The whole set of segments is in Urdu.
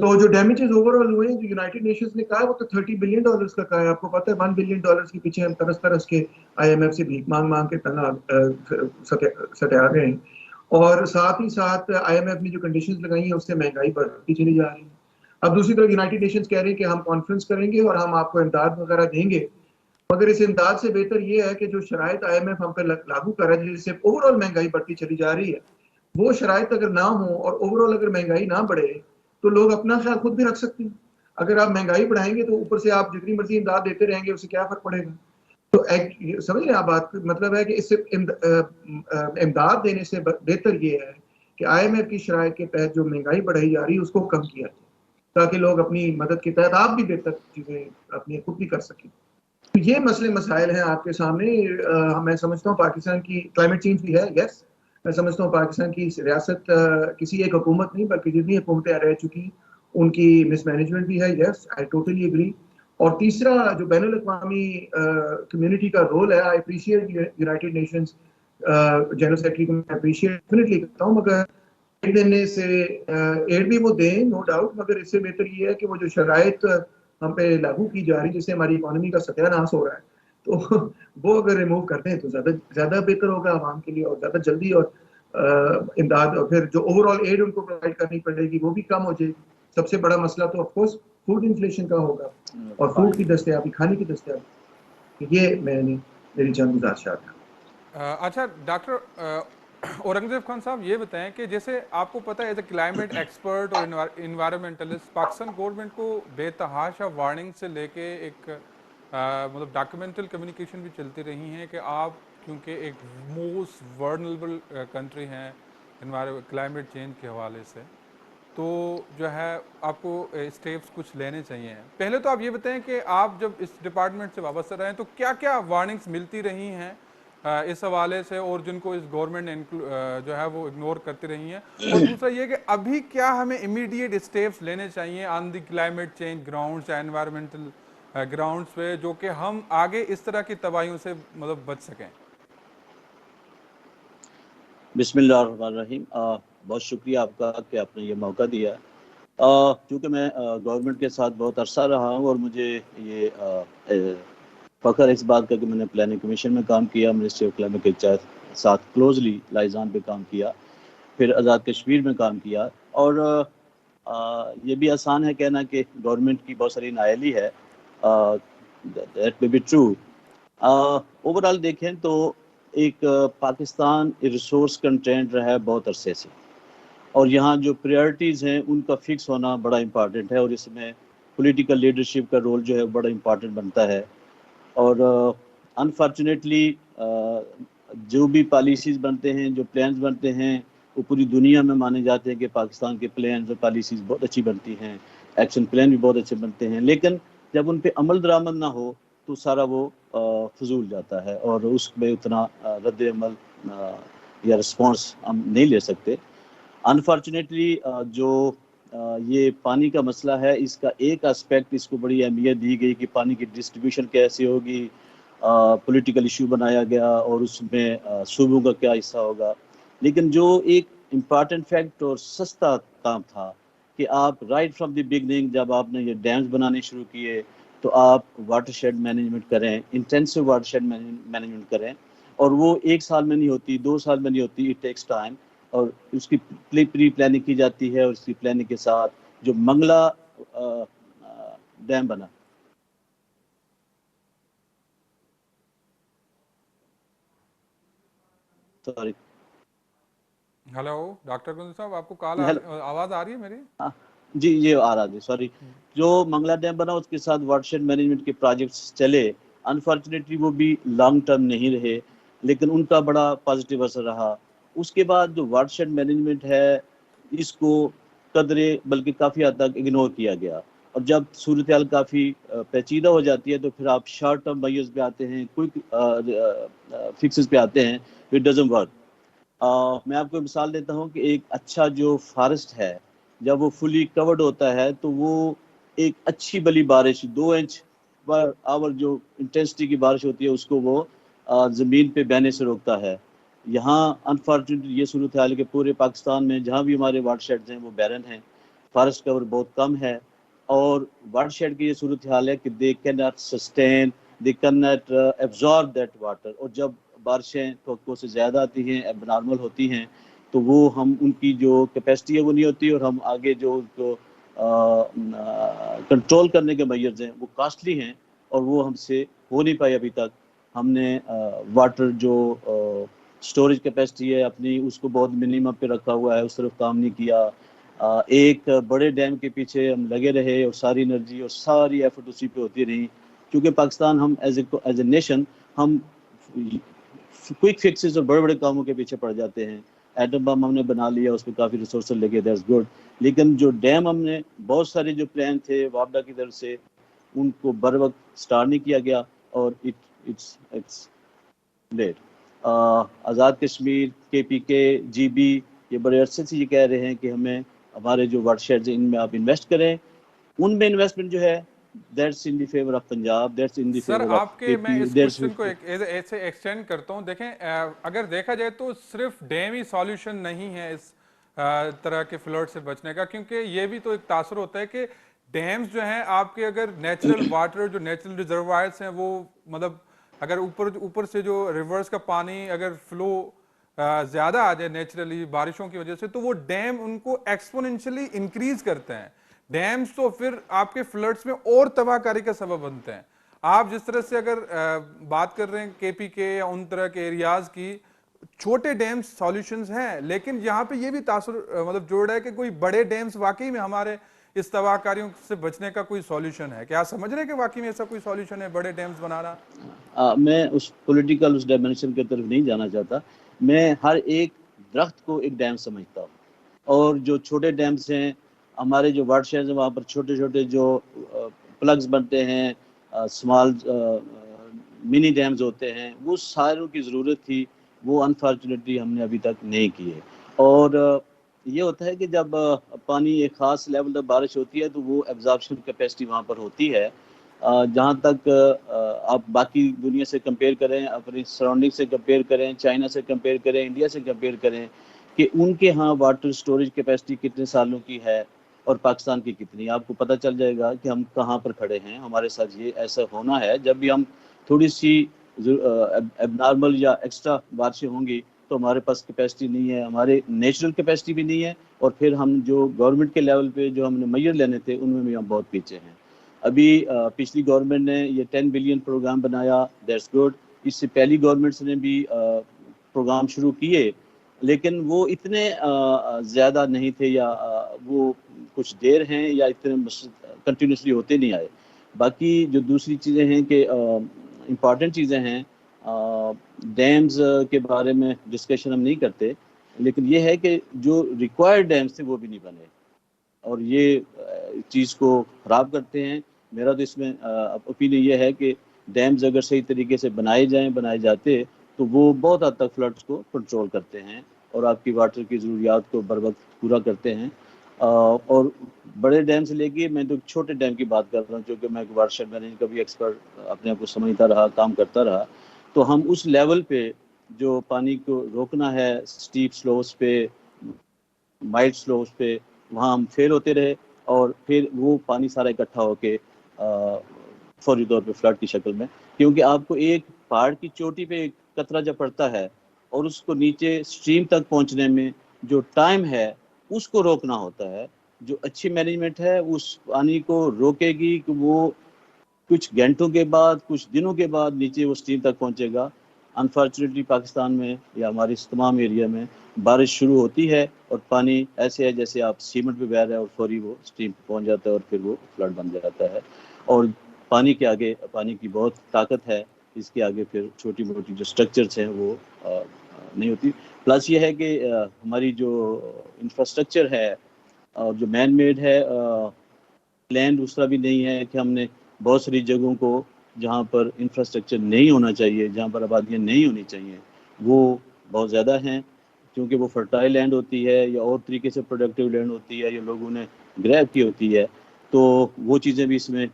تو جو ڈیمیجز اوور آل ہوئے ہیں جو یونائٹڈ نیشنز نے کہا ہے وہ تو $30 بلین کا کہا ہے. آپ کو پتا ہے $1 بلین کے پیچھے ہم طرس طرس کے آئی ایم ایف سے بھیک مانگ مانگ کے سٹیا گئے ہیں. اور ساتھ ہی ساتھ آئی ایم ایف نے جو کنڈیشنز لگائی ہیں اس سے مہنگائی بڑھتی چلی جا رہی ہے. اب دوسری طرف یونائٹڈ نیشنز کہہ رہے ہیں کہ ہم کانفرنس کریں گے اور ہم آپ کو امداد وغیرہ دیں گے, مگر اس امداد سے بہتر یہ ہے کہ جو شرائط آئی ایم ایف ہم پہ لاگو کر رہا ہے جس سے اوور آل مہنگائی بڑھتی چلی جا رہی ہے, وہ شرائط اگر نہ ہوں اور اوور آل اگر مہنگائی نہ بڑھے تو لوگ اپنا خیال خود بھی رکھ سکتے ہیں. اگر آپ مہنگائی بڑھائیں گے تو اوپر سے آپ جتنی مرضی امداد دیتے رہیں گے اس سے کیا فرق پڑے گا. تو سمجھ رہے ہیں آپ بات, مطلب ہے کہ اس سے امداد دینے سے بہتر یہ ہے کہ آئی ایم ایف کی شرائط کے تحت جو مہنگائی بڑھائی جا رہی ہے اس کو کم کیا جائے تاکہ لوگ اپنی مدد کے تحت آپ بھی بہتر چیزیں اپنی خود بھی کر سکیں. تو یہ مسئلے مسائل ہیں آپ کے سامنے. میں سمجھتا ہوں پاکستان کی کلائمیٹ چینج بھی ہے, یس. میں سمجھتا ہوں پاکستان کی ریاست کسی ایک حکومت نہیں بلکہ جتنی حکومتیں رہ چکی ان کی مس مینجمنٹ بھی ہے, یس, آئی ٹوٹلی اگری. اور تیسرا جو بین الاقوامی کمیونٹی کا رول ہے, I appreciate United nations general secretary کو میں اپریشیٹ ڈیفینیٹلی کرتا ہوں, مگر ایڈ دینے سے ایڈ بھی وہ دیں نو ڈاؤٹ, مگر اس سے بہتر یہ ہے کہ وہ جو شرائط ہم پہ لاگو کی جا رہی جس سے ہماری اکانومی کا ستیہ ناش ہو رہا ہے تو وہ اگر ریموو کرتے ہیں تو زیادہ بہتر ہوگا عوام کے لیے اور زیادہ جلدی, اور امداد اور پھر جو اوور آل ایڈ ان کو پرووائڈ کرنی پڑے گی وہ بھی کم ہو جائے گی. سب سے بڑا مسئلہ تو آف کورس فوڈ انفلیشن کا ہوگا اور فوڈ کی دستیابی, کھانے کی دستیابی. یہ میں نے میری چند گزارشات ہیں. اچھا ڈاکٹر اورنگزیب خان صاحب, یہ بتائیں کہ جیسے آپ کو پتہ ہے ایز اے کلائمیٹ ایکسپرٹ اور انوائرمنٹلسٹ, پاکستان گورنمنٹ کو بے تحاشا وارننگ سے لے کے ایک مطلب ڈاکیومنٹل کمیونیکیشن بھی چلتی رہی ہیں کہ آپ کیونکہ ایک موسٹ ورنریبل کنٹری ہیں کلائمیٹ چینج کے حوالے سے, تو جو ہے آپ کو اسٹیپس کچھ لینے چاہیے. پہلے تو آپ یہ بتائیں کہ آپ جب اس ڈپارٹمنٹ سے وابستہ رہے ہیں تو کیا کیا وارننگز ملتی رہی ہیں اس حوالے سے, اور جن کو اس گورنمنٹ نے جو ہے وہ اگنور کرتی رہی ہیں, اور دوسرا یہ کہ ابھی کیا ہمیں امیڈیٹ اسٹیپس لینے چاہیے آن دی کلائمیٹ چینج گراؤنڈس یا انوائرمنٹل گراؤنڈس پہ, جو کہ ہم آگے اس طرح کی تباہیوں سے مطلب بچ سکیں. بسم اللہ الرحمن الرحیم. بہت شکریہ آپ کا کہ آپ نے یہ موقع دیا. کیونکہ میں گورنمنٹ کے ساتھ بہت عرصہ رہا ہوں اور مجھے یہ فخر اس بات کا کہ میں نے پلاننگ کمیشن میں کام کیا, منسٹری آف کلائمیٹ کے ساتھ کلوزلی لائزان پہ کام کیا, پھر آزاد کشمیر میں کام کیا. اور یہ بھی آسان ہے کہنا کہ گورنمنٹ کی بہت ساری نااہلی ہے, that may be true. Overall دیکھیں تو ایک پاکستان ریسورس کنٹینٹ رہا ہے بہت عرصے سے, اور یہاں جو پریورٹیز ہیں ان کا فکس ہونا بڑا امپارٹنٹ ہے, اور اس میں پولیٹیکل لیڈرشپ کا رول جو ہے بڑا امپارٹنٹ بنتا ہے. اور انفارچونیٹلی جو بھی پالیسیز بنتے ہیں, جو پلانز بنتے ہیں, وہ پوری دنیا میں مانے جاتے ہیں کہ پاکستان کے پلانز اور پالیسیز بہت اچھی بنتی ہیں, ایکشن پلان بھی بہت اچھے بنتے ہیں, لیکن جب ان پہ عمل درآمد نہ ہو تو سارا وہ فضول جاتا ہے اور اس میں اتنا رد عمل یا رسپانس ہم نہیں لے سکتے. انفارچونیٹلی جو یہ پانی کا مسئلہ ہے, اس کا ایک اسپیکٹ اس کو بڑی اہمیت دی گئی کہ پانی کی ڈسٹریبیوشن کیسے ہوگی, پولیٹیکل ایشو بنایا گیا اور اس میں صوبوں کا کیا حصہ ہوگا. لیکن جو ایک امپارٹنٹ فیکٹ اور سستا کام تھا کہ آپ رائٹ فرام دی بگننگ جب آپ نے یہ ڈیمز بنانے شروع کیے تو آپ واٹر شیڈ مینجمنٹ کریں, انٹینسو واٹر شیڈ مینجمنٹ کریں, اور وہ 1 سال میں نہیں ہوتی, 2 سال میں نہیں ہوتی, اٹ ٹیکس ٹائم. اور اس کی پری پلاننگ کی جاتی ہے, اور اس کی پلاننگ کے ساتھ جو منگلا ڈیم بنا, سوری ہیلو ڈاکٹر گنج صاحب, آپ کو کال آواز آ رہی ہے میری؟ جی یہ آ رہا تھی, سوری. جو منگلا ڈیم بنا اس کے ساتھ واٹر شیڈ مینجمنٹ کے پروجیکٹس چلے, انفارچونیٹلی وہ بھی لانگ ٹرم نہیں رہے, لیکن ان کا بڑا پازیٹیو اثر رہا. اس کے بعد جو واٹر شیڈ مینجمنٹ ہے اس کو قدرے بلکہ کافی حد تک اگنور کیا گیا, اور جب صورتحال کافی پیچیدہ ہو جاتی ہے تو پھر آپ شارٹ ٹرم میئرز پہ آتے ہیں, کوئک فکسز پہ آتے ہیں, اٹ ڈزنٹ ورک. میں آپ کو مثال دیتا ہوں کہ ایک اچھا جو فارسٹ ہے جب وہ فلی کورڈ ہوتا ہے تو وہ ایک اچھی بلی بارش 2 انچ پر آور جو انٹینسٹی کی بارش ہوتی ہے اس کو وہ زمین پہ بہنے سے روکتا ہے. یہاں انفارچونیٹلی یہ صورتحال ہے کہ پورے پاکستان میں جہاں بھی ہمارے واٹر شیڈز ہیں وہ بیرن ہیں, فارسٹ کور بہت کم ہے، اور واٹر شیڈ کی یہ صورتحال ہے کہ they can not sustain, they can not absorb that water, اور جب بارشیں توقع سے زیادہ آتی ہیں، اب نارمل ہوتی ہیں، تو وہ ہم ان کی جو کیپیسٹی ہے وہ نہیں ہوتی، اور ہم آگے جو ان کو کنٹرول کرنے کے میئرز ہیں وہ کاسٹلی ہیں، اور وہ ہم سے ہو نہیں پائے ابھی تک۔ ہم نے واٹر جو سٹوریج کیپیسٹی ہے اپنی، اس کو بہت منیمم پہ رکھا ہوا ہے، اس طرف کام نہیں کیا۔ ایک بڑے ڈیم کے پیچھے ہم لگے رہے، اور ساری انرجی اور ساری ایفرٹ اسی پہ ہوتی رہی، کیونکہ پاکستان ہم ایز اے نیشن ہم کوئک فکسز اور بڑے بڑے کاموں کے پیچھے پڑ جاتے ہیں۔ ایٹم بم ہم نے بنا لیا، اس پہ کافی ریسورسز لگے، دیٹس گڈ، لیکن جو ڈیم ہم نے بہت سارے جو پلان تھے وابڈا کی طرف سے، ان کو بر وقت سٹارٹ نہیں کیا گیا، اور اٹس لیٹ۔ آزاد کشمیر، کے پی کے، جی بی، یہ بڑے عرصے سے یہ کہہ رہے ہیں کہ ہمیں ہمارے جو واٹر شیڈز ہیں ان میں آپ انویسٹ کریں، ان میں انویسٹمنٹ جو ہے that's in the favour of Punjab, that's in the sir favour of آپ کے کے میں پی، اس دیٹس۔ کوشچن کو ایسے ایکسٹینڈ کرتا ہوں، دیکھیں اگر دیکھا جائے تو صرف ڈیم ہی سالوشن نہیں ہے اس طرح کے فلڈ سے بچنے کا، کیونکہ یہ بھی تو ایک تاثر ہوتا ہے کہ ڈیمز جو ہیں آپ کے اگر نیچرل واٹر جو نیچرل ریزروائرس ہیں وہ مطلب اگر اوپر سے جو ریورس کا پانی اگر فلو زیادہ آ جائے نیچرلی بارشوں کی وجہ سے، تو وہ ڈیم ان کو ایکسپوننشلی انکریز کرتے ہیں۔ ڈیمز تو پھر آپ کے فلڈز میں اور تباہ کاری کا سبب بنتے ہیں۔ آپ جس طرح سے اگر بات کر رہے ہیں کے پی کے یا ان طرح کے ایریاز کی، چھوٹے ڈیمز سالوشنز ہیں، لیکن یہاں پہ یہ بھی تاثر مطلب جوڑ رہا ہے کہ کوئی بڑے ڈیمز واقعی میں ہمارے اس تباہ کاریوں سے بچنے کا کوئی سالوشن ہے؟ کیا سمجھ رہے ہیں کہ واقعی میں ایسا کوئی سالوشن ہے بڑے ڈیمز بنانا؟ میں اس پولیٹیکل اس ڈائمینشن کی طرف نہیں جانا چاہتا، میں ہر ایک درخت کو ایک ڈیم سمجھتا ہوں، اور جو چھوٹے ڈیمز ہیں ہمارے جو واٹر شیڈز ہیں وہاں پر چھوٹے چھوٹے جو پلگز بنتے ہیں، اسمال منی ڈیمز ہوتے ہیں، وہ ساروں کی ضرورت تھی، وہ انفارچونیٹلی ہم نے ابھی تک نہیں کی ہے۔ اور یہ ہوتا ہے کہ جب پانی ایک خاص لیول تک بارش ہوتی ہے تو وہ ایبزارپشن کیپیسٹی وہاں پر ہوتی ہے۔ جہاں تک آپ باقی دنیا سے کمپیئر کریں، اپنی سراؤنڈنگ سے کمپیئر کریں، چائنا سے کمپیئر کریں، انڈیا سے کمپیئر کریں کہ ان کے ہاں واٹر سٹوریج کیپیسٹی کتنے سالوں کی ہے اور پاکستان کی کتنی، آپ کو پتہ چل جائے گا کہ ہم کہاں پر کھڑے ہیں۔ ہمارے ساتھ یہ ایسا ہونا ہے، جب بھی ہم تھوڑی سی اب نارمل یا ایکسٹرا بارشیں ہوں گی تو ہمارے پاس کیپیسٹی نہیں ہے، ہمارے نیچرل کیپیسٹی بھی نہیں ہے، اور پھر ہم جو گورنمنٹ کے لیول پہ جو ہم نے میئر لینے تھے ان میں بھی ہم بہت پیچھے ہیں۔ ابھی پچھلی گورنمنٹ نے یہ 10 بلین پروگرام بنایا، دیٹس گڈ۔ اس سے پہلی گورنمنٹس نے بھی پروگرام شروع کیے، لیکن وہ اتنے زیادہ نہیں تھے، یا وہ کچھ دیر ہیں، یا اتنے کنٹینیوسلی ہوتے نہیں آئے۔ باقی جو دوسری چیزیں ہیں کہ امپارٹنٹ چیزیں ہیں، ڈیمز کے بارے میں ڈسکشن ہم نہیں کرتے، لیکن یہ ہے کہ جو ریکوائرڈ ڈیمز تھے وہ بھی نہیں بنے، اور یہ چیز کو خراب کرتے ہیں۔ میرا تو اس میں اوپینین یہ ہے کہ ڈیمز اگر صحیح طریقے سے بنائے جاتے تو وہ بہت حد تک فلڈز کو کنٹرول کرتے ہیں، اور آپ کی واٹر کی ضروریات کو بر وقت پورا کرتے ہیں۔ اور بڑے ڈیم سے لے کے میں تو چھوٹے ڈیم کی بات کر رہا ہوں، کیونکہ میں واٹر شیڈ مینجمنٹ کا بھی ایکسپرٹ اپنے آپ کو سمجھتا رہا، کام کرتا رہا، تو ہم اس لیول پہ جو پانی کو روکنا ہے، سٹیپ سلوز پہ، مائلڈ سلوز پہ، وہاں ہم فیل ہوتے رہے، اور پھر وہ پانی سارا اکٹھا ہو کے فوری طور پہ فلڈ کی شکل میں، کیونکہ آپ کو ایک پہاڑ کی چوٹی پہ ایک قطرہ جب پڑتا ہے اور اس کو نیچے اسٹریم تک پہنچنے میں جو ٹائم ہے اس کو روکنا ہوتا ہے۔ جو اچھی مینجمنٹ ہے اس پانی کو روکے گی کہ وہ کچھ گھنٹوں کے بعد، کچھ دنوں کے بعد نیچے وہ اسٹریم تک پہنچے گا۔ انفارچونیٹلی پاکستان میں یا ہمارے اس تمام ایریا میں بارش شروع ہوتی ہے اور پانی ایسے ہے جیسے آپ سیمنٹ پہ بہہ رہے ہیں، اور فوری وہ اسٹریم پہ پہنچ جاتا ہے اور پھر وہ فلڈ بن جاتا ہے۔ اور پانی کے آگے، پانی کی بہت طاقت ہے، اس کے آگے پھر چھوٹی موٹی جو سٹرکچرز ہیں وہ نہیں ہوتی۔ پلس یہ ہے کہ ہماری جو انفراسٹرکچر ہے اور جو مین میڈ ہے، پلان دوسرا بھی نہیں ہے کہ ہم نے بہت ساری جگہوں کو جہاں پر انفراسٹرکچر نہیں ہونا چاہیے، جہاں پر آبادیاں نہیں ہونی چاہیے، وہ بہت زیادہ ہیں، کیونکہ وہ فرٹائل لینڈ ہوتی ہے یا اور طریقے سے پروڈکٹیو لینڈ ہوتی ہے، یا لوگوں نے گریب کی ہوتی ہے، تو وہ چیزیں بھی اس میں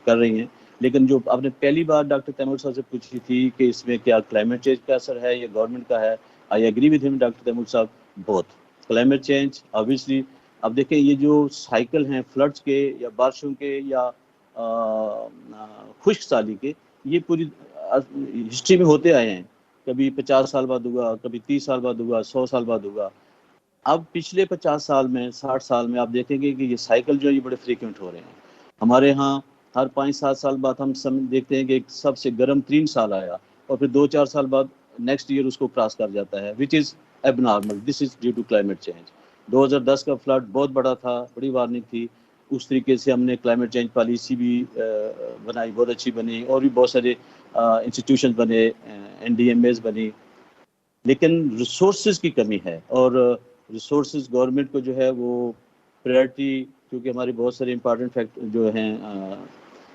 کر رہی ہیں۔ لیکن جو آپ نے پہلی بار ڈاکٹر تیمور صاحب سے پوچھی تھی کہ اس میں کیا کلائمیٹ چینج کا اثر ہے یا گورنمنٹ کا ہے، I agree with him doctor Taimur sahib, بہت کلائمیٹ چینج obviously اب دیکھیں یہ جو سائیکل ہیں فلڈز کے یا بارشوں کے یا خشک سالی کے، یہ پوری ہسٹری میں ہوتے آئے ہیں. کبھی 50 سال بعد ہوا، کبھی 30 سال بعد ہوا، 100 سال بعد ہوا. اب پچھلے 50 سال میں 60 سال میں آپ دیکھیں گے کہ یہ سائیکل جو ہے یہ بڑے فریکوینٹ ہو رہے ہیں. ہمارے ہاں ہر 5-7 سال بعد ہم دیکھتے ہیں کہ ایک سب سے گرم ترین سال آیا اور پھر 2-4 سال بعد نیکسٹ ایئر اس کو کراس کر جاتا ہے، which is abnormal. This is due to climate change. 2010 کا فلڈ بہت بڑا تھا، بڑی وارننگ تھی. اس طریقے سے ہم نے کلائمیٹ چینج پالیسی بھی بنائی، بہت اچھی بنی، اور بھی بہت سارے انسٹیٹیوشن بنے، NDMAs بنی. لیکن ریسورسز کی کمی ہے، اور ریسورسز گورنمنٹ کو جو ہے وہ پریورٹی، کیونکہ ہمارے بہت سارے امپارٹنٹ فیکٹ جو ہیں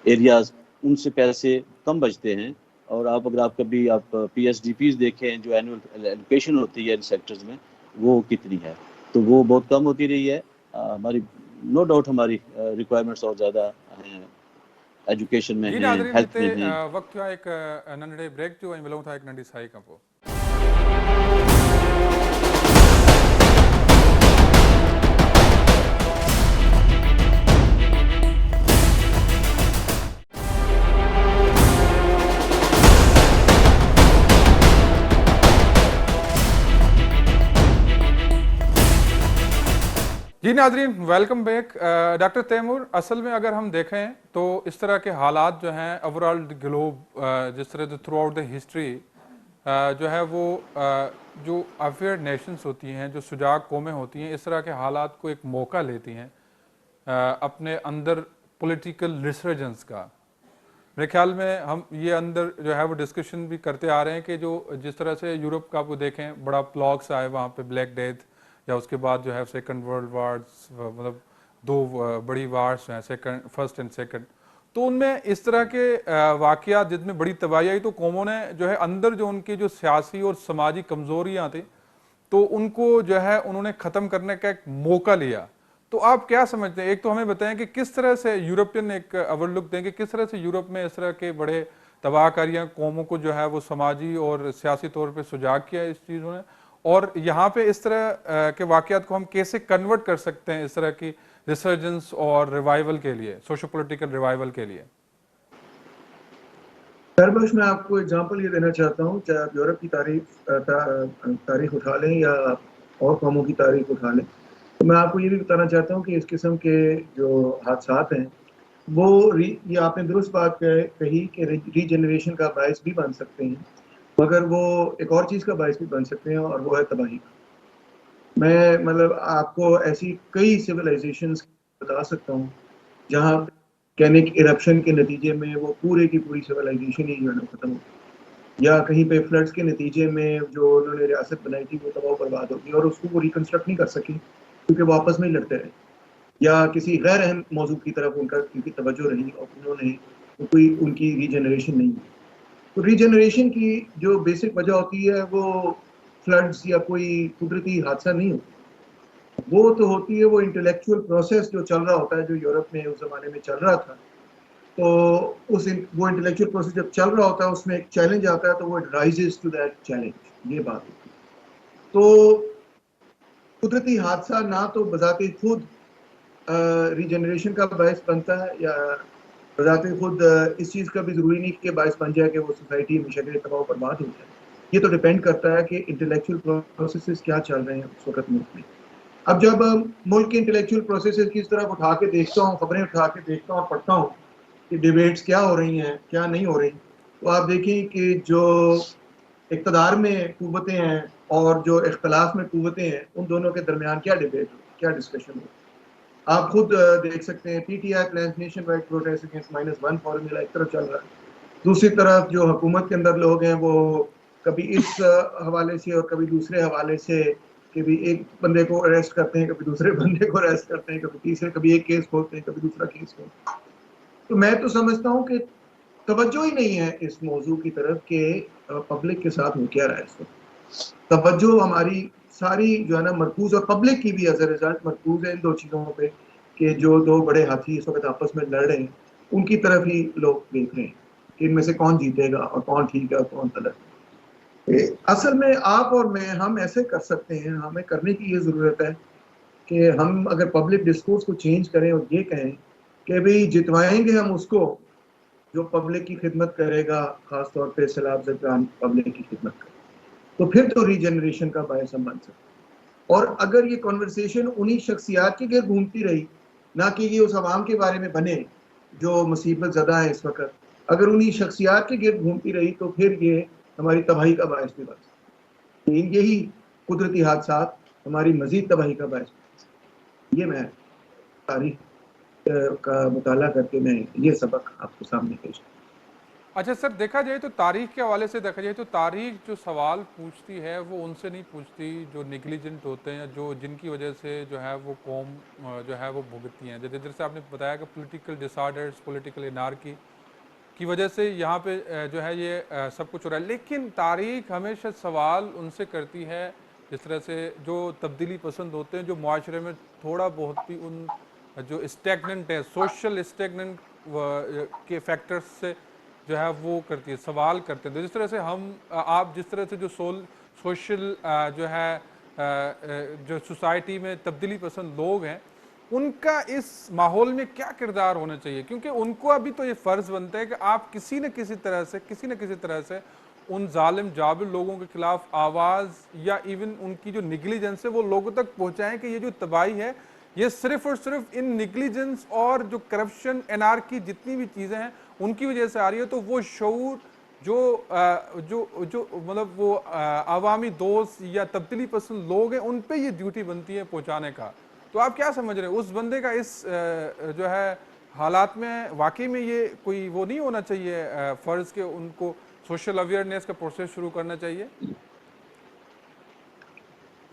ایریاز، ان سے پیسے کم بچتے ہیں. اور اگر آپ کبھی PSDPs دیکھیں جو اینول ایلوکیشن ہوتی ہے ان سیکٹرز میں، وہ کتنی ہے، تو وہ بہت کم ہوتی رہی ہے. ہماری نو ڈاؤٹ ہماری ریکوائرمنٹس اور زیادہ ہیں، ایجوکیشن میں جی ہیں، ناظرین، ہیلتھ ہتے میں ہیں. وقت تھا ایک ننڈے بریک جو ملوں تھا ایک ننڈی سائی کا پو. جی ناظرین، ویلکم بیک. ڈاکٹر تیمور، اصل میں اگر ہم دیکھیں تو اس طرح کے حالات جو ہیں اوور آل گلوب، جس طرح تھرو آؤٹ دا ہسٹری جو ہے وہ جو افیئر نیشنز ہوتی ہیں، جو شجاع قومیں ہوتی ہیں، اس طرح کے حالات کو ایک موقع لیتی ہیں اپنے اندر پولیٹیکل ریسرجنس کا. میرے خیال میں ہم یہ اندر جو ہے وہ ڈسکشن بھی کرتے آ رہے ہیں کہ جو جس طرح سے یورپ کا آپ کو دیکھیں بڑا پلاگس آئے وہاں پہ، بلیک ڈیتھ، یا اس کے بعد جو ہے سیکنڈ ورلڈ وارز، مطلب 2 بڑی وارز ہیں، فرسٹ اینڈ سیکنڈ. تو ان میں اس طرح کے واقعات جن میں بڑی تباہی آئی، تو قوموں نے جو ہے اندر جو ان کی جو سیاسی اور سماجی کمزوریاں تھیں تو ان کو جو ہے انہوں نے ختم کرنے کا ایک موقع لیا. تو آپ کیا سمجھتے ہیں؟ ایک تو ہمیں بتائیں کہ کس طرح سے یورپین ایک اوور لک دیں کہ کس طرح سے یورپ میں اس طرح کے بڑے تباہ کاریاں قوموں کو جو ہے وہ سماجی اور سیاسی طور پہ سجاگ کیا اس چیزوں نے، اور یہاں پہ اس طرح کے واقعات کو ہم کیسے کنورٹ کر سکتے ہیں اس طرح کی ریسرجنس اور ریوائول کے لیے، سوشو پولیٹیکل ریوائول کے لیے. بخش میں آپ کو اگزامپل یہ دینا چاہتا ہوں، چاہے آپ یورپ کی تاریخ اٹھا لیں یا اور قوموں کی تاریخ اٹھا لیں، تو میں آپ کو یہ بھی بتانا چاہتا ہوں کہ اس قسم کے جو حادثات ہیں وہ یہ آپ نے درست بات کہی کہ ری جنریشن کا باعث بھی بن سکتے ہیں، مگر وہ ایک اور چیز کا باعث بھی بن سکتے ہیں، اور وہ ہے تباہی. میں مطلب آپ کو ایسی کئی سویلائزیشنز بتا سکتا ہوں جہاں کینک ایرپشن کے نتیجے میں وہ پورے کی پوری سویلائزیشن ہی جو ہے نا ختم ہو گئی، یا کہیں پہ فلڈس کے نتیجے میں جو انہوں نے ریاست بنائی تھی وہ تباہ و برباد ہو گئی اور اس کو وہ ریکنسٹرکٹ نہیں کر سکی کیونکہ وہ آپس میں ہی لڑتے رہے، یا کسی غیر اہم موضوع کی طرف ان کی توجہ رہی اور انہوں نے کوئی ان کی ری جنریشن نہیں ہوئی. تو ری جنریشن کی جو بیسک وجہ ہوتی ہے وہ فلڈز یا کوئی قدرتی حادثہ نہیں ہوتا، وہ تو ہوتی ہے وہ انٹلیکچوئل پروسیس جو چل رہا ہوتا ہے، جو یورپ میں اس زمانے میں چل رہا تھا. تو وہ انٹلیکچوئل پروسیس جب چل رہا ہوتا ہے اس میں ایک چیلنج آتا ہے تو وہ رائزز ٹو دیٹ چیلنج، یہ بات ہوتی ہے. تو قدرتی حادثہ نہ تو بذات خود ریجنریشن کا باعث بنتا ہے، یا بذات خود اس چیز کا بھی ضروری نہیں کہ باعث بن جائے کہ وہ سوسائٹی ہمیشہ کے لیے تباہ و برباد ہو جائے. یہ تو ڈیپینڈ کرتا ہے کہ انٹلیکچوئل پروسیسز کیا چل رہے ہیں اس وقت ملک میں. اب جب ملک کے انٹلیکچوئل پروسیسز کی اس طرف اٹھا کے دیکھتا ہوں، خبریں اٹھا کے دیکھتا ہوں اور پڑھتا ہوں کہ ڈیبیٹس کیا ہو رہی ہیں کیا نہیں ہو رہی، تو آپ دیکھیں کہ جو اقتدار میں قوتیں ہیں اور جو اختلاف میں قوتیں ہیں ان دونوں کے درمیان کیا ڈیبیٹ ہو، کیا ڈسکشن ہو. آپ خود دیکھ سکتے ہیں PTI plans nationwide protest against -1 formula ایک طرف چل رہا ہے، دوسری طرف جو حکومت کے اندر لوگ ہیں وہ کبھی اس حوالے سے اور کبھی دوسرے حوالے سے کہ بھی ایک بندے کو اریسٹ کرتے ہیں، کبھی دوسرے بندے کو اریسٹ کرتے ہیں، کبھی تیسرے، کبھی ایک کیس کھولتے ہیں، کبھی دوسرا کیس کھولتے ہیں. تو میں تو سمجھتا ہوں کہ توجہ ہی نہیں ہے اس موضوع کی طرف کہ پبلک کے ساتھ ہو کیا رہا ہے. اس وقت توجہ ہماری ساری جو ہے نا مرکوز، اور پبلک کی بھی ایز اے ریزلٹ مرکوز ہے ان 2 چیزوں پہ کہ جو 2 بڑے ہاتھی اس وقت آپس میں لڑ رہے ہیں ان کی طرف ہی لوگ دیکھ رہے ہیں کہ ان میں سے کون جیتے گا اور کون ٹھیک ہے اور کون غلط ہے. اصل میں آپ اور میں ہم ایسے کر سکتے ہیں، ہمیں کرنے کی یہ ضرورت ہے کہ ہم اگر پبلک ڈسکورس کو چینج کریں اور یہ کہیں کہ بھئی جتوائیں گے ہم اس کو جو پبلک کی خدمت کرے گا، خاص طور پہ سیلاب زدگان پبلک کی خدمت کرے، تو پھر تو ریجنریشن کا باعث ہم بن سکتے. اور اگر یہ کنورسیشن انہی شخصیات کے گرد گھومتی رہی، نہ کہ یہ اس عوام کے بارے میں بنے جو مصیبت زدہ ہے اس وقت، اگر انہی شخصیات کے گرد گھومتی رہی تو پھر یہ ہماری تباہی کا باعث بھی بن سکتا ہے. یہی قدرتی حادثات ہماری مزید تباہی کا باعث بن سکتا ہے. یہ میں تاریخ کا مطالعہ کر کے میں یہ سبق آپ کے سامنے پیش کروں. اچھا سر، دیکھا جائے تو تاریخ کے حوالے سے دیکھا جائے تو تاریخ جو سوال پوچھتی ہے وہ ان سے نہیں پوچھتی جو نیگلیجنٹ ہوتے ہیں، جو جن کی وجہ سے جو ہے وہ قوم جو ہے وہ بھگتتی ہیں. جیسے آپ نے بتایا کہ پولیٹیکل ڈس آرڈرز، پولیٹیکل انارکی کی وجہ سے یہاں پہ جو ہے یہ سب کچھ ہو رہا ہے. لیکن تاریخ ہمیشہ سوال ان سے کرتی ہے جس طرح سے جو تبدیلی پسند ہوتے ہیں، جو معاشرے میں تھوڑا بہت بھی ان جو اسٹیگننٹ ہے، سوشل اسٹیگننٹ کے فیکٹرز سے جو ہے وہ کرتی ہے، سوال کرتے ہیں. تو جس طرح سے آپ جس طرح سے جو سوشل جو ہے جو سوسائٹی میں تبدیلی پسند لوگ ہیں، ان کا اس ماحول میں کیا کردار ہونا چاہیے؟ کیونکہ ان کو ابھی تو یہ فرض بنتا ہے کہ آپ کسی نہ کسی طرح سے ان ظالم جابر لوگوں کے خلاف آواز یا ایون ان کی جو نیگلیجنس ہے وہ لوگوں تک پہنچائیں کہ یہ جو تباہی ہے یہ صرف اور صرف ان نیگلیجنس اور جو کرپشن، انارکی، جتنی بھی چیزیں ہیں ان کی وجہ سے آ رہی ہے. تو وہ شعور جو مطلب وہ عوامی دوست یا تبدیلی پسند لوگ ہیں ان پہ یہ ڈیوٹی بنتی ہے پہنچانے کا. تو آپ کیا سمجھ رہے ہیں اس بندے کا اس جو ہے حالات میں واقعی میں یہ کوئی وہ نہیں ہونا چاہیے فرض کہ ان کو سوشل اویئرنیس کا پروسیس شروع کرنا چاہیے؟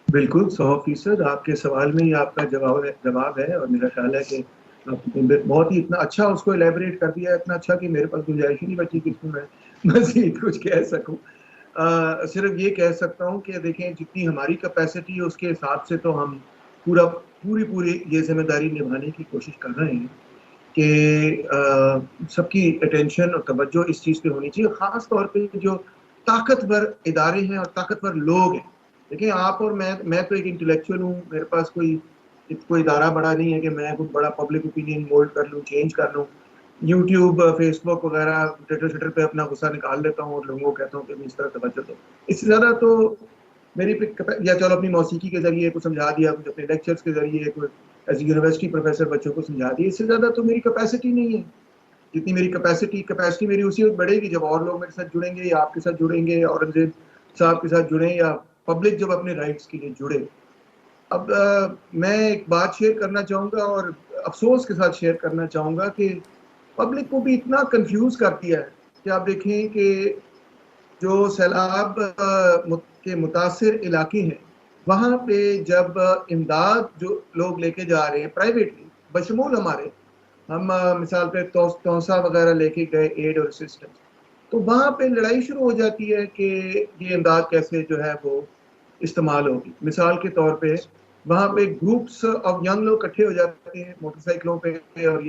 بالکل 100% آپ کے سوال میں ہی آپ کا جواب ہے. اور میرا خیال ہے کہ آپ نے بہت ہی اتنا اچھا اس کو ایلیبریٹ کر دیا ہے، اتنا اچھا کہ میرے پاس گنجائش ہی نہیں بچی کہ اس میں مزید کچھ کہہ سکوں. صرف یہ کہہ سکتا ہوں کہ دیکھیں جتنی ہماری کیپیسٹی ہے اس کے حساب سے تو ہم پوری یہ ذمہ داری نبھانے کی کوشش کر رہے ہیں کہ سب کی اٹینشن اور توجہ اس چیز پہ ہونی چاہیے، خاص طور پہ جو طاقتور ادارے ہیں اور طاقتور لوگ ہیں. دیکھیں آپ اور میں تو ایک انٹلیکچوئل ہوں، میرے پاس کوئی ادارہ بڑا نہیں ہے کہ میں کوئی بڑا پبلک اوپینین مولڈ کر لوں، چینج کر لوں. یوٹیوب، فیس بک وغیرہ، ٹویٹر پہ اپنا غصہ نکال لیتا ہوں اور لوگوں کو کہتا ہوں کہ اس طرح توجہ دو. اس سے زیادہ تو میری یا چلو اپنی موسیقی کے ذریعے کو سمجھا دیا، کچھ اپنے لیکچرز کے ذریعے، کوئی ایز یونیورسٹی پروفیسر بچوں کو سمجھا دیا. اس سے زیادہ تو میری کیپیسٹی نہیں ہے. جتنی میری کیپیسٹی میری اسی وقت بڑھے گی جب اور لوگ میرے ساتھ جڑیں گے، یا آپ کے ساتھ جڑیں گے، اورنگزیب صاحب کے ساتھ جڑیں، یا پبلک جب اپنے رائٹس کے لیے جڑے. اب میں ایک بات شیئر کرنا چاہوں گا اور افسوس کے ساتھ شیئر کرنا چاہوں گا کہ پبلک کو بھی اتنا کنفیوز کر دیا ہے کہ آپ دیکھیں کہ جو سیلاب کے متاثر علاقے ہیں وہاں پہ جب امداد جو لوگ لے کے جا رہے ہیں پرائیویٹلی، بشمول ہمارے، ہم مثال پہ توسا وغیرہ لے کے گئے ایڈ اور اسسٹنس، تو وہاں پہ لڑائی شروع ہو جاتی ہے کہ یہ امداد کیسے جو ہے وہ استعمال ہوگی. مثال کے طور پہ وہاں پہ گروپس آف ینگ لوگ اکٹھے ہو جاتے ہیں موٹر سائیکلوں پہ اور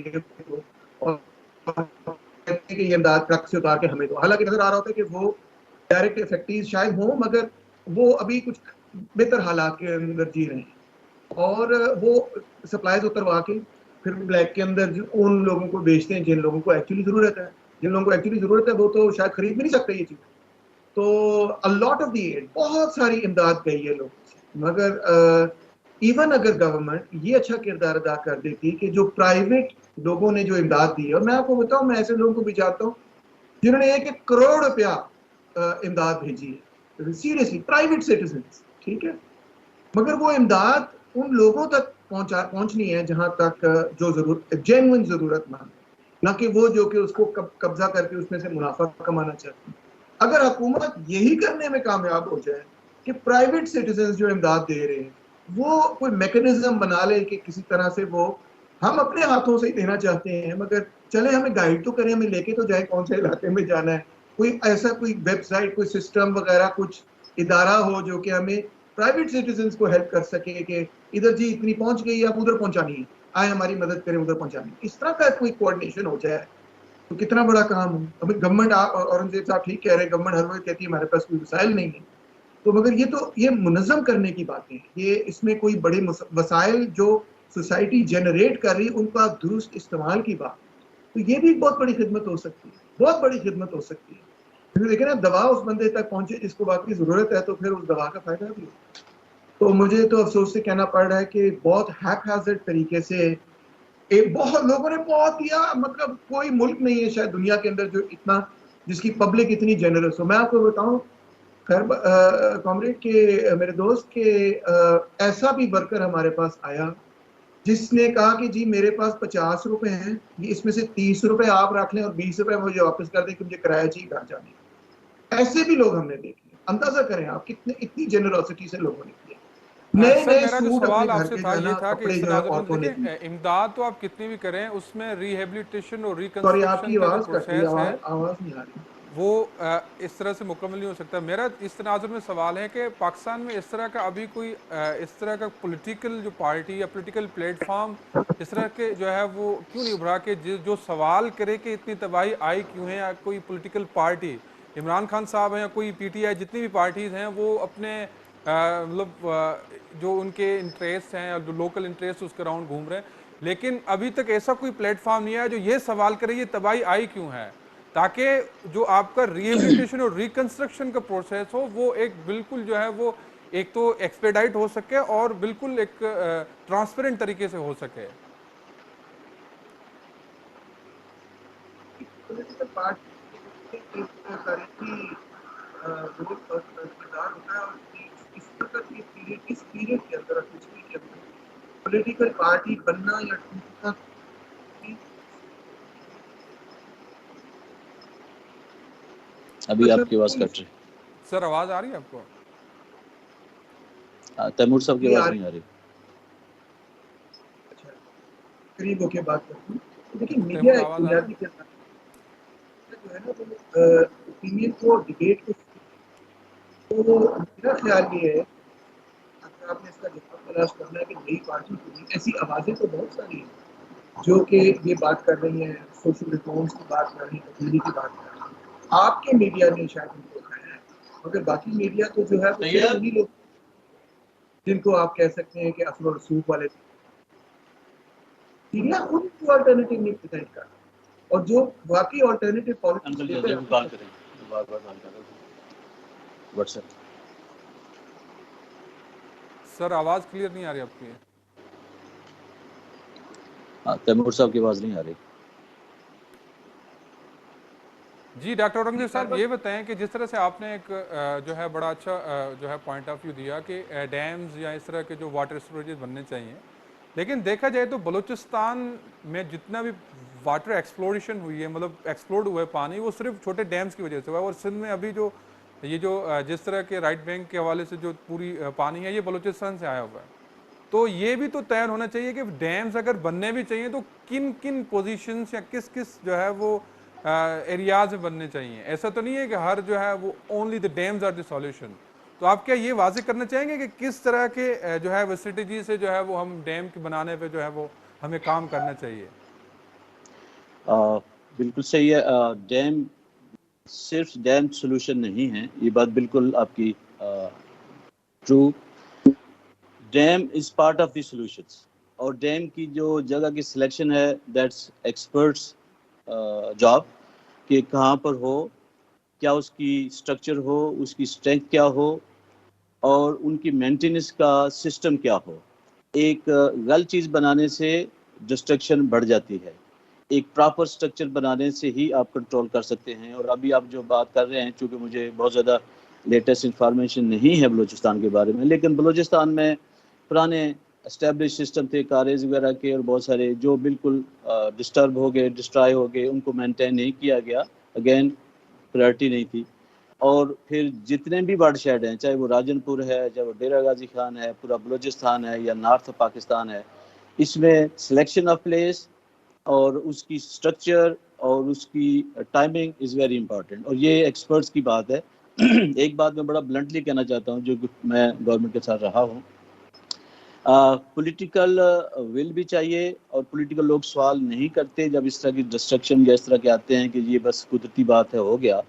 یہ امداد ٹرک سے اتار کے ہمیں دو. حالانکہ نظر آ رہا ہوتا ہے کہ وہ ڈائریکٹ افیکٹیز شاید ہوں مگر وہ ابھی کچھ بہتر حالات کے اندر جی رہے ہیں، اور وہ سپلائیز اتروا کے پھر بلیک کے اندر ان لوگوں کو بیچتے ہیں جن لوگوں کو ایکچولی ضرورت ہے. جن لوگوں کو ایکچولی ضرورت ہے وہ تو شاید خرید بھی نہیں سکتے یہ چیز. تو لاٹ آف دی ایڈ، بہت ساری امداد گئی ہے لوگوں سے، مگر ایون اگر گورنمنٹ یہ اچھا کردار ادا کر دیتی کہ جو پرائیویٹ لوگوں نے جو امداد دی ہے، اور میں آپ کو بتاؤں میں ایسے لوگوں کو بھی جانتا ہوں جنہوں نے 1-1 کروڑ روپیہ امداد بھیجی ہے، سیریسلی پرائیویٹ سٹیزنز، ٹھیک ہے، مگر وہ امداد ان لوگوں تک پہنچنی ہے جہاں تک جو جینوئن ضرورت مند، نہ کہ وہ جو کہ اس کو قبضہ کر کے اس میں سے منافع کمانا چاہتے ہیں. اگر حکومت یہی کرنے میں کامیاب ہو جائے کہ پرائیویٹ سٹیزنز جو امداد دے رہے ہیں وہ کوئی میکنزم بنا لے کہ کسی طرح سے وہ ہم اپنے ہاتھوں سے ہی دینا چاہتے ہیں مگر چلے ہمیں گائیڈ تو کریں، ہمیں لے کے تو جائیں کون سے علاقے میں جانا ہے، کوئی ایسا کوئی ویب سائٹ، کوئی سسٹم وغیرہ کچھ ادارہ ہو جو کہ ہمیں پرائیویٹ سٹیزنز کو ہیلپ کر سکے کہ ادھر جی اتنی پہنچ گئی آپ ادھر پہنچانی ہے، آئے ہماری مدد کریں ادھر پہنچانی. اس طرح کا کوئی کوآرڈینیشن ہو جائے تو کتنا بڑا کام ہو. ابھی گورنمنٹ، اورنگزیب صاحب ٹھیک کہہ رہے ہیں، گورنمنٹ ہر وقت کہتی ہے ہمارے پاس کوئی وسائل نہیں ہے، تو مگر یہ منظم کرنے کی باتیں ہیں، یہ اس میں کوئی بڑے وسائل جو سوسائٹی جنریٹ کر رہی ان کا درست استعمال کی بات، تو یہ بھی ایک بہت بڑی خدمت ہو سکتی ہے، بہت بڑی خدمت ہو سکتی ہے. کیونکہ دیکھیں نا، دوا اس بندے تک پہنچے جس کو واقعی ضرورت ہے تو پھر اس دوا کا فائدہ بھی ہو. تو مجھے تو افسوس سے کہنا پڑ رہا ہے کہ بہت ہیپ ہیزرڈ طریقے سے بہت لوگوں نے بہت دیا. مطلب کوئی ملک نہیں ہے شاید دنیا کے اندر جو اتنا، جس کی پبلک اتنی جنرس ہو. میں آپ کو بتاؤں خیر کامریڈ کے میرے دوست کے ایسا بھی ورکر ہمارے پاس آیا جس نے کہا کہ جی میرے پاس 50 روپے ہیں، اس میں سے 30 روپے آپ رکھ لیں اور 20 روپے مجھے واپس کر دیں کہ مجھے کرایہ چاہیے گھر جانے کا. ایسے بھی لوگ ہم نے دیکھے. اندازہ کریں آپ کتنے اتنی جنروسٹی سے لوگوں نے کیا. نئے سر نئے میرا جو سوٹ اپنے سوال آپ گھر سے کے تھا جو ہے یہ نا تھا کہ کپڑے اس جو ہے تناظر میں عورتوں نے دیکھیں دیے. امداد تو آپ کتنی بھی کریں اس میں ریہیبلیٹیشن اور سوری آپ کی ریکنسٹرکشن کا جو آواز کٹ رہی ہے، پروسیس ہے آواز نہیں آ رہی. وہ اس طرح سے مکمل نہیں ہو سکتا. میرا اس تناظر میں سوال ہے کہ پاکستان میں اس طرح کا ابھی کوئی اس طرح کا پولیٹیکل جو پارٹی یا پولیٹیکل پلیٹ فارم اس طرح کے جو ہے وہ کیوں نہیں ابھرا کہ جو سوال کرے کہ اتنی تباہی آئی کیوں ہے، یا کوئی پولیٹیکل پارٹی عمران خان صاحب ہیں یا کوئی پی ٹی آئی جتنی بھی پارٹیز ہیں وہ اپنے مطلب جو ان کے انٹریسٹ ہیں اور جو لوکل انٹریسٹ اس کے راؤنڈ گھوم رہے ہیں، لیکن ابھی تک ایسا کوئی پلیٹ فارم نہیں ہے جو یہ سوال کرے یہ تباہی آئی کیوں ہے، تاکہ جو آپ کا ریہیبلیٹیشن اور ریکنسٹرکشن کا پروسیس ہو وہ ایک بالکل جو ہے وہ ایک تو ایکسپیڈائٹ ہو سکے اور بالکل ایک ٹرانسپیرنٹ طریقے سے ہو سکے. پولیٹیکل پارٹی ایک تاریخی کردار ہوتا ہے، اور اس وقت اس پیریڈ کے اندر ہسٹری کے اندر پولیٹیکل پارٹی بننا یا ٹوٹنا. ابھی آپ کی آواز کٹ رہی سر آواز آ رہی ہے آپ کو؟ ہے. تیمور صاحب کی آواز نہیں آ رہی. اچھا قریب ہو کے بات کرتی ہوں. دیکھیے میڈیا تیمور ایک آواز آ رہی بنیادی کردار جو ہے نا وہ اوپینین کو ڈبیٹ کو. تو میرا خیال یہ ہے اگر آپ نے اس کا جواب تلاش کرنا ہے کہ نئی پارٹی کی ایسی آوازیں تو بہت ساری ہیں جو کہ یہ بات کر رہی ہیں، سوشل ریفارمس کی بات کر رہی ہیں، تبدیلی کی بات کر رہی ہیں. آپ کے میڈیا نے شاید ان کو اٹھایا ہے، مگر باقی میڈیا تو جو ہے وہ صرف انہی لوگ جن کو آپ کہہ سکتے ہیں کہ اثر و رسوخ والے میڈیا خود کو الٹرنیٹیو نہیں پریزنٹ کر رہا. اور جو واقعی الٹرنیٹیو پالیٹکس دیتے ہیں کال کریں بار بار کال کر رہے ہیں واٹس ایپ. سر آواز کلیئر نہیں آ رہی آپ کی. تیمور صاحب کی آواز نہیں آ رہی. جی ڈاکٹر اورنگزیب صاحب یہ بتائیں کہ جس طرح سے آپ نے ایک جو ہے بڑا اچھا جو ہے پوائنٹ آف ویو دیا کہ ڈیمز یا اس طرح کے جو واٹر اسٹوریجز بننے چاہیے، لیکن دیکھا جائے تو بلوچستان میں جتنا بھی واٹر ایکسپلوریشن ہوئی ہے، مطلب ایکسپلورڈ ہوا ہے پانی، وہ صرف چھوٹے ڈیمز کی وجہ سے ہوا ہے. اور سندھ میں ابھی جو یہ جو جس طرح کے رائٹ بینک کے حوالے سے جو پوری پانی ہے یہ بلوچستان سے آیا ہوا ہے. تو یہ بھی تو طے ہونا چاہیے کہ ڈیمز اگر بننے بھی چاہیے تو کن کن پوزیشنز یا کس کس جو ہے وہ ایریاز میں بننے چاہیے. ایسا تو نہیں ہے کہ ہر جو ہے وہ only the dams are the solution. تو آپ کیا یہ واضح کرنا چاہیں گے کہ کس طرح کے جو ہے وہ اسٹریٹجی سے جو ہے وہ ہم ڈیم کے بنانے پہ جو ہے وہ ہمیں کام کرنا چاہیے؟ بالکل صحیح ہے. ڈیم صرف ڈیم سولوشن نہیں ہے، یہ بات بالکل آپ کی true. Dam is part of the solutions, اور ڈیم کی جو جگہ کی سلیکشن ہے دیٹس ایکسپرٹس جاب، کہ کہاں پر ہو، کیا اس کی سٹرکچر ہو، اس کی اسٹرینتھ کیا ہو، اور ان کی مینٹیننس کا سسٹم کیا ہو. ایک غلط چیز بنانے سے ڈسٹرکشن بڑھ جاتی ہے، ایک پراپر سٹرکچر بنانے سے ہی آپ کنٹرول کر سکتے ہیں. اور ابھی آپ جو بات کر رہے ہیں، چونکہ مجھے بہت زیادہ لیٹسٹ انفارمیشن نہیں ہے بلوچستان کے بارے میں، لیکن بلوچستان میں پرانے اسٹیبلش سسٹم تھے کاریز وغیرہ کے، اور بہت سارے جو بالکل ڈسٹرب ہو گئے، ڈسٹرائے ہو گئے، ان کو مینٹین نہیں کیا گیا. اگین پرائرٹی نہیں تھی. اور پھر جتنے بھی واٹر شیڈ ہیں، چاہے وہ راجن پور ہے، چاہے وہ ڈیرہ غازی خان ہے، پورا بلوچستان ہے یا نارتھ پاکستان ہے، اس میں سلیکشن آف پلیس اور اس کی سٹرکچر اور اس کی ٹائمنگ از ویری امپورٹنٹ، اور یہ ایکسپرٹس کی بات ہے. ایک بات میں بڑا بلنٹلی کہنا چاہتا ہوں، جو میں گورنمنٹ کے ساتھ رہا ہوں، پولیٹیکل ول بھی چاہیے، اور پولیٹیکل لوگ سوال نہیں کرتے جب اس طرح کی ڈسٹرکشن یا اس طرح کے آتے ہیں کہ یہ بس قدرتی بات ہے، ہو گیا.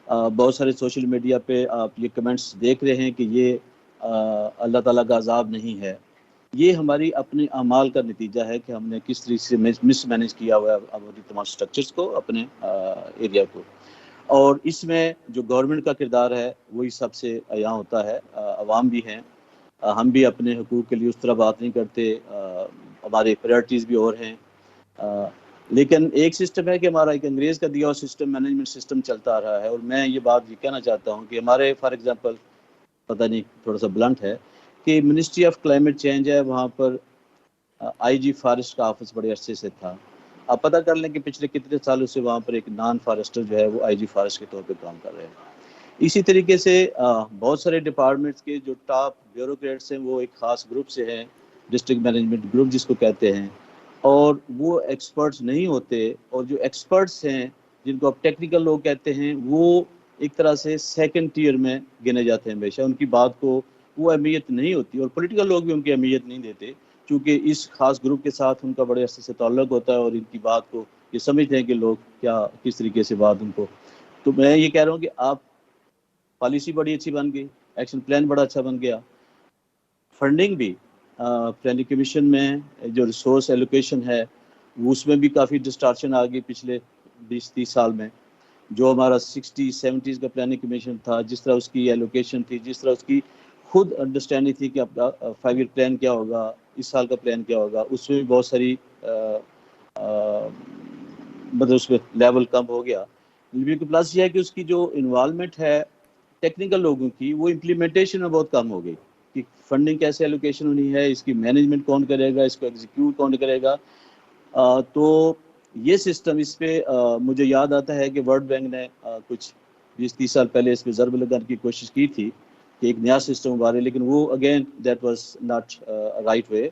بہت سارے سوشل میڈیا پہ آپ یہ کمنٹس دیکھ رہے ہیں کہ یہ اللہ تعالیٰ کا عذاب نہیں ہے. یہ ہماری اپنے اعمال کا نتیجہ ہے کہ ہم نے کس طریقے سے مس مینیج کیا ہوا ہے ہماری تمام سٹرکچرز کو، اپنے ایریا کو. اور اس میں جو گورنمنٹ کا کردار ہے وہی سب سے عیاں ہوتا ہے. عوام بھی ہیں، ہم بھی اپنے حقوق کے لیے اس طرح بات نہیں کرتے، ہماری پریورٹیز بھی اور ہیں. لیکن ایک سسٹم ہے کہ ہمارا ایک انگریز کا دیا ہوا سسٹم، مینجمنٹ سسٹم چلتا آ رہا ہے. اور میں یہ بات یہ کہنا چاہتا ہوں کہ ہمارے فار ایگزامپل پتہ نہیں تھوڑا سا بلنٹ ہے کہ منسٹری آف کلائمیٹ چینج ہے، وہاں پر آئی جی فارسٹ کا آفس بڑے عرصے سے تھا. آپ پتہ کر لیں کہ پچھلے کتنے سالوں سے وہاں پر ایک نان فارسٹر جو ہے وہ آئی جی فارسٹ کے طور پہ کام کر رہے ہیں. اسی طریقے سے بہت سارے ڈپارٹمنٹس کے جو ٹاپ بیوروکریٹس ہیں وہ ایک خاص گروپ سے ہیں، ڈسٹرکٹ مینجمنٹ گروپ جس کو کہتے ہیں، اور وہ ایکسپرٹس نہیں ہوتے. اور جو ایکسپرٹس ہیں جن کو آپ ٹیکنیکل لوگ کہتے ہیں وہ ایک طرح سے سیکنڈ ٹیئر میں گنے جاتے ہیں. ہمیشہ ان کی بات کو وہ اہمیت نہیں ہوتی، اور پولیٹیکل لوگ بھی ان کی اہمیت نہیں دیتے چونکہ اس خاص گروپ کے ساتھ ان کا بڑے عرصے سے تعلق ہوتا ہے اور ان کی بات کو یہ سمجھتے ہیں کہ لوگ کیا کس طریقے سے بات ان کو. تو میں یہ کہہ رہا ہوں کہ آپ پالیسی بڑی اچھی بن گئی، ایکشن پلان بڑا اچھا بن گیا، فنڈنگ بھی پلاننگ کمیشن میں جو ریسورس ایلوکیشن ہے وہ اس میں بھی کافی ڈسٹارشن آ گئی پچھلے 20-30 سال میں. جو ہمارا 60-70s کا پلاننگ کمیشن تھا، جس طرح اس کی ایلوکیشن تھی، جس طرح اس کی خود انڈرسٹینڈنگ تھی کہ اپنا 5 ایئر پلان کیا ہوگا، اس سال کا پلان کیا ہوگا، اس میں بھی بہت ساری مطلب اس میں لیول کم ہو گیا. پلس یہ ہے کہ اس کی جو انوالومنٹ ہے ٹیکنیکل لوگوں کی وہ امپلیمنٹیشن میں بہت کم ہو گئی کہ فنڈنگ کیسے ایلوکیشن ہونی ہے، اس کی مینجمنٹ کون کرے گا، اس کو ایگزیکیوٹ کون کرے گا. تو یہ سسٹم اس پہ مجھے یاد آتا ہے کہ ورلڈ بینک نے کچھ 20-30 سال پہلے اس پہ ضرب لگانے کی کوشش کی تھی کہ ایک نیا سسٹم ابھارے، لیکن وہ again that was not right way.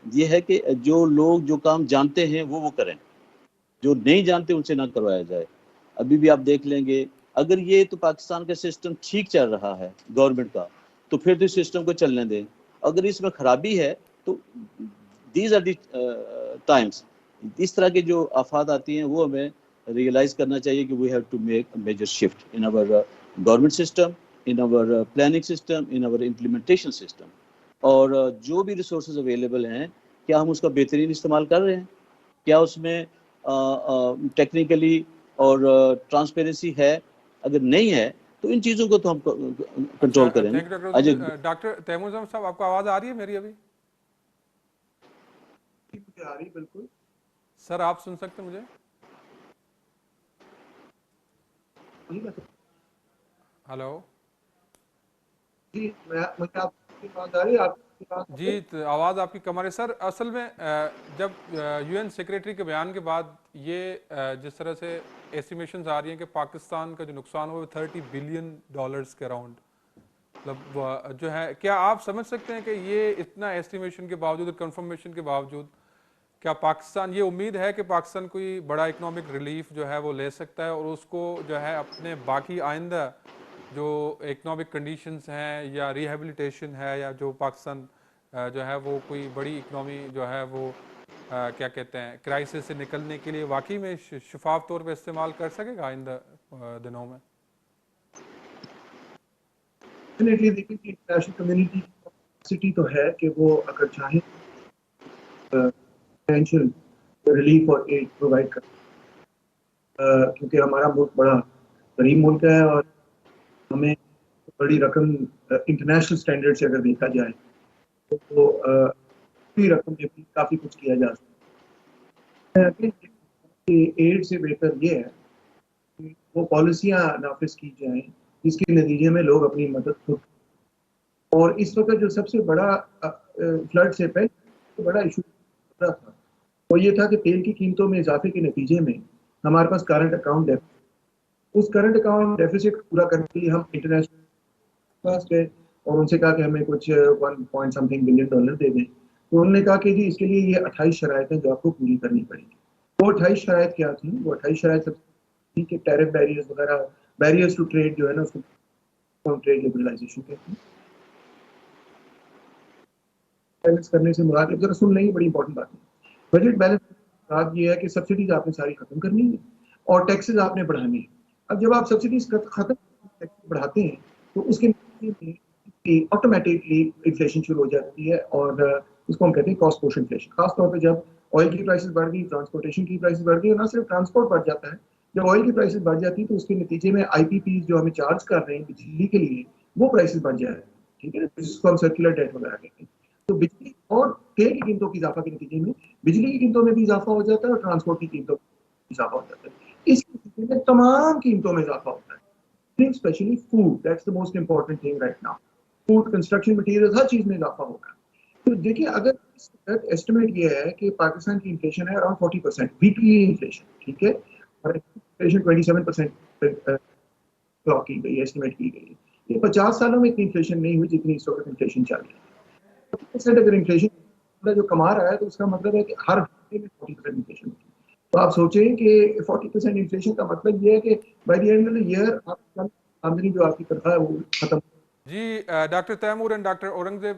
یہ ہے کہ جو لوگ جو کام جانتے ہیں وہ کریں، جو نہیں جانتے ان سے نہ کروایا جائے. ابھی بھی آپ دیکھ لیں گے اگر یہ تو پاکستان کا سسٹم ٹھیک چل رہا ہے گورنمنٹ کا تو پھر تو اس سسٹم کو چلنے دیں. اگر اس میں خرابی ہے تو دیز آر دی ٹائمس، اس طرح کے جو آفات آتی ہیں وہ ہمیں ریئلائز کرنا چاہیے کہ we have to make a major shift in our government system, in our planning system, in our implementation system. اور جو بھی ریسورسز اویلیبل ہیں کیا ہم اس کا بہترین استعمال کر رہے ہیں، کیا اس میں ٹیکنیکلی اور ٹرانسپیرنسی ہے. اگر نہیں ہے تو ان چیزوں کو تو ہم کنٹرول اچھا، کریں نا. Thank you doctor doctor Taimur Ahmed sahib, آپ کو آواز آ رہی ہے میری ابھی؟ مجھے آ رہی بالکل. سر آپ سن سکتے ہیں مجھے؟ ہلو جی مجھے آپ کی بات آ رہی ہے، آپ کی بات آ رہی ہے؟ جی، آواز آپ کی کم آ رہی ہے. سر اصل میں جب یو این سیکریٹری کے بیان کے بعد یہ جس طرح سے ایسٹیمیشنز آ رہی ہیں کہ پاکستان کا جو نقصان ہوا وہ $30 بلین کے اراؤنڈ، مطلب جو ہے، کیا آپ سمجھ سکتے ہیں کہ یہ اتنا ایسٹیمیشن کے باوجود اور کنفرمیشن کے باوجود کیا پاکستان، یہ امید ہے کہ پاکستان کوئی بڑا اکنامک ریلیف جو ہے وہ لے سکتا ہے اور اس کو جو ہے اپنے باقی آئندہ جو اکنامک کنڈیشنز ہیں یا ریہیبلیٹیشن ہے یا جو پاکستان جو ہے وہ کوئی بڑی اکنامی جو ہے وہ کیا کہتے ہیں کرائسس سے نکلنے کے لیے واقعی میں شفاف طور پہ استعمال کر سکے گا آئندہ دنوں میں؟ ڈیفینیٹلی دیکھیں کہ انٹرنیشنل کمیونٹی کی کیپیسٹی تو ہے کہ وہ اگر چاہیں فائنینشیل ریلیف اور ایڈ پرووائڈ کر، کیونکہ ہمارا ملک بڑا غریب ملک ہے اور ہمیں بڑی رقم انٹرنیشنل اسٹینڈرڈ سے اگر دیکھا جائے تو رقم میں بھی کافی کچھ کیا جا سکتا ہے. ایڈ سے بہتر یہ ہے کہ وہ پالیسیاں نافذ کی جائیں جس کے نتیجے میں لوگ اپنی مدد خود. اور اس وقت جو سب سے بڑا فلڈ سے پہلے بڑا ایشو تھا وہ یہ تھا کہ تیل کی قیمتوں میں اضافے کے نتیجے میں ہمارے پاس کرنٹ اکاؤنٹ ڈیفیسٹ، اس کرنٹ اکاؤنٹ ڈیفیسٹ پورا کرنے کے لیے ہم انٹرنیشنل پاس گئے اور ان سے کہا کہ ہمیں کچھ 1.something بلین دے دیں. تو انہوں نے کہا کہ جی اس کے لیے یہ 28 شرائط ہیں جو آپ کو پوری کرنی پڑیں گی. وہ 28 شرائط کیا تھیں؟ وہ 28 شرائط تھی کہ ٹیرف بیریئرز وغیرہ، بیریئرز ٹو ٹریڈ جو ہے نا اس کو ٹریڈ لبرلائزیشن کہتے ہیں. بیلنس کرنے سے مراد ذرا سن لیں، بڑی امپورٹنٹ بات ہے. بجٹ بیلنس مراد یہ ہے کہ سبسڈیز آپ نے ساری ختم کرنی ہے اور ٹیکسز آپ نے بڑھانے ہیں. اب جب آپ سبسڈیز ختم بڑھاتے ہیں تو اس کے آٹومیٹکلی انفلیشن شروع ہو جاتی ہے، اور اس کو ہم کہتے ہیں کاسٹ پوش انفلیشن. خاص طور پہ جب آئل کی پرائسز بڑھ گئی، ٹرانسپورٹیشن کی پرائسز بڑھ گئی، اور نہ صرف ٹرانسپورٹ بڑھ جاتا ہے، جب آئل کی پرائسز بڑھ جاتی ہے تو اس کے نتیجے میں آئی پی پیز جو ہمیں چارج کر رہے ہیں بجلی کے لیے وہ پرائسز بڑھ جائے. ٹھیک ہے، جس کو ہم سرکولر ڈیٹ وغیرہ کہتے ہیں. تو بجلی اور تیل کی قیمتوں کی اضافہ کے نتیجے میں بجلی کی قیمتوں میں بھی اضافہ ہو جاتا ہے اور ٹرانسپورٹ کی قیمتوں میں اضافہ ہو جاتا ہے. اس کے نتیجے میں تمام قیمتوں میں اضافہ ہوتا ہے، specially food. That's the most important thing right now. Food, construction material, ہر چیز میں اضافہ ہوگا. تو دیکھیے اگر اس وقت ایسٹیمیٹ یہ ہے کہ پاکستان کی انفلیشن ہے اراؤنڈ 40% ویکلی انفلیشن. ٹھیک ہے، اور انفلیشن 27% کلاک کی گئی، ایسٹیمیٹ کی گئی. یہ 50 سالوں میں اتنی انفلیشن نہیں ہوئی جتنی اس وقت انفلیشن چل رہی ہے. 40% اگر انفلیشن جو کما رہا ہے تو اس کا مطلب ہے کہ ہر ہفتے میں 40% انفلیشن ہوتی ہے. تو آپ سوچیں کہ 40% انفلیشن کا مطلب یہ ہے کہ by the end of the year آپ کی آمدنی جو آپ کی تنخواہ ہے وہ ختم. جی doctor Taimur and doctor Aurangzeb